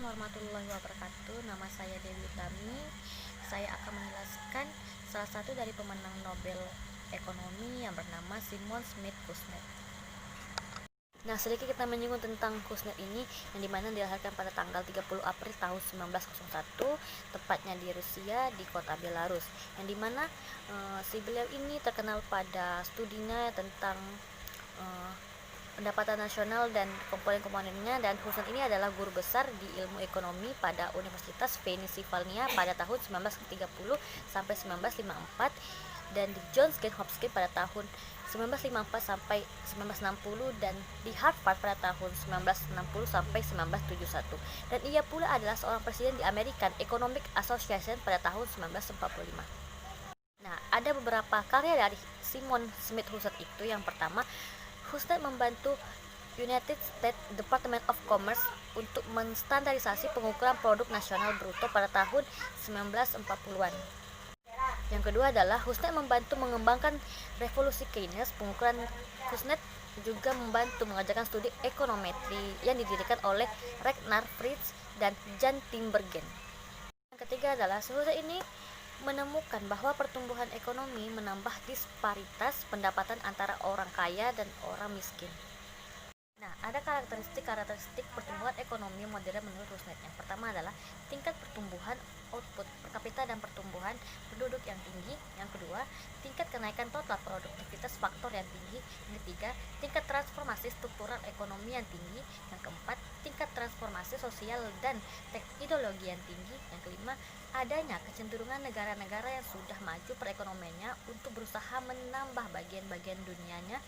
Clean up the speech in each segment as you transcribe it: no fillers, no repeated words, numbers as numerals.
warahmatullahi wabarakatuh. Nama saya Dewi Utami. Saya akan menjelaskan salah satu dari pemenang Nobel Ekonomi yang bernama Simon Schmidt-Kuhnert. Nah, sedikit kita menyinggung tentang Kuhnert ini, yang dimana dilahirkan pada tanggal 30 April tahun 1901, tepatnya di Rusia, di kota Belarus. Yang dimana si beliau ini terkenal pada studinya tentang pendapatan nasional dan komponen-komponennya, dan Kuhnert ini adalah guru besar di ilmu ekonomi pada Universitas Pennsylvania pada tahun 1930 sampai 1954, dan di Johns Hopkins pada tahun 1954 sampai 1960, dan di Harvard pada tahun 1960 sampai 1971. Dan ia pula adalah seorang presiden di American Economic Association pada tahun 1945. Nah, ada beberapa karya dari Simon Schmidt-Kuhnert itu. Yang pertama, Kuhnert membantu United States Department of Commerce untuk menstandarisasi pengukuran produk nasional bruto pada tahun 1940-an. Yang kedua adalah Kuhnert membantu mengembangkan revolusi Keynes. Pengukuran Kuhnert juga membantu mengajarkan studi ekonometri yang didirikan oleh Ragnar Fritz dan Jan Tinbergen. Yang ketiga adalah Kuhnert ini menemukan bahwa pertumbuhan ekonomi menambah disparitas pendapatan antara orang kaya dan orang miskin. Nah, ada karakteristik pertumbuhan ekonomi modern menurut Kuhnert. Yang pertama adalah tingkat pertumbuhan output per kapita dan pertumbuhan penduduk yang tinggi. Yang kedua, tingkat kenaikan total produktivitas faktor yang tinggi. Yang ketiga, tingkat transformasi struktural ekonomi yang tinggi. Yang keempat, tingkat transformasi sosial dan ideologi yang tinggi. Yang kelima, adanya kecenderungan negara-negara yang sudah maju perekonomiannya untuk berusaha menambah bagian-bagian dunianya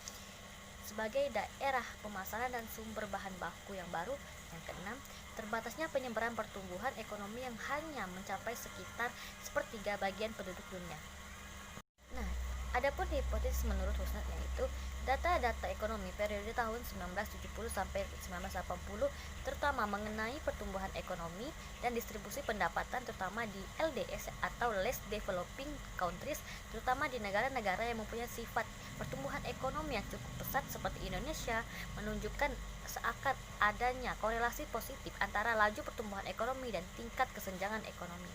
sebagai daerah pemasaran dan sumber bahan baku yang baru. Yang keenam, terbatasnya penyebaran pertumbuhan ekonomi yang hanya mencapai sekitar sepertiga bagian penduduk dunia. Nah, adapun hipotesis menurut Kuhnert yaitu data-data ekonomi periode tahun 1970 sampai 1980, terutama mengenai pertumbuhan ekonomi dan distribusi pendapatan, terutama di LDS atau Less Developing Countries, terutama di negara-negara yang mempunyai sifat pertumbuhan ekonomi yang cukup pesat seperti Indonesia, menunjukkan seakan adanya korelasi positif antara laju pertumbuhan ekonomi dan tingkat kesenjangan ekonomi.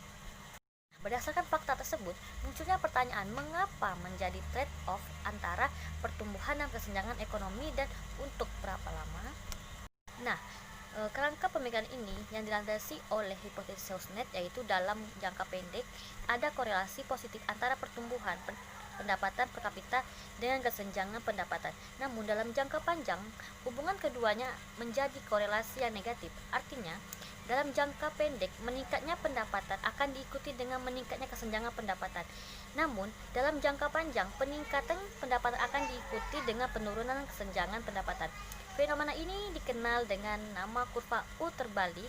Berdasarkan fakta tersebut, munculnya pertanyaan mengapa menjadi trade-off antara pertumbuhan dan kesenjangan ekonomi dan untuk berapa lama. Nah, kerangka pemikiran ini yang dilandasi oleh hipotesis Kuhnert yaitu dalam jangka pendek ada korelasi positif antara pertumbuhan pendapatan per kapita dengan kesenjangan pendapatan. Namun dalam jangka panjang, hubungan keduanya menjadi korelasi yang negatif. Artinya, dalam jangka pendek, meningkatnya pendapatan akan diikuti dengan meningkatnya kesenjangan pendapatan. Namun, dalam jangka panjang, peningkatan pendapatan akan diikuti dengan penurunan kesenjangan pendapatan. Fenomena ini dikenal dengan nama kurva U terbalik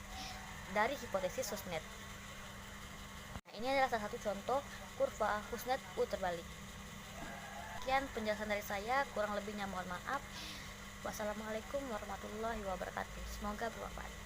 dari hipotesis Kuhnert. Nah, ini adalah salah satu contoh kurva Kuhnert U terbalik. Sekian penjelasan dari saya, kurang lebihnya mohon maaf. Wassalamualaikum warahmatullahi wabarakatuh. Semoga bermanfaat.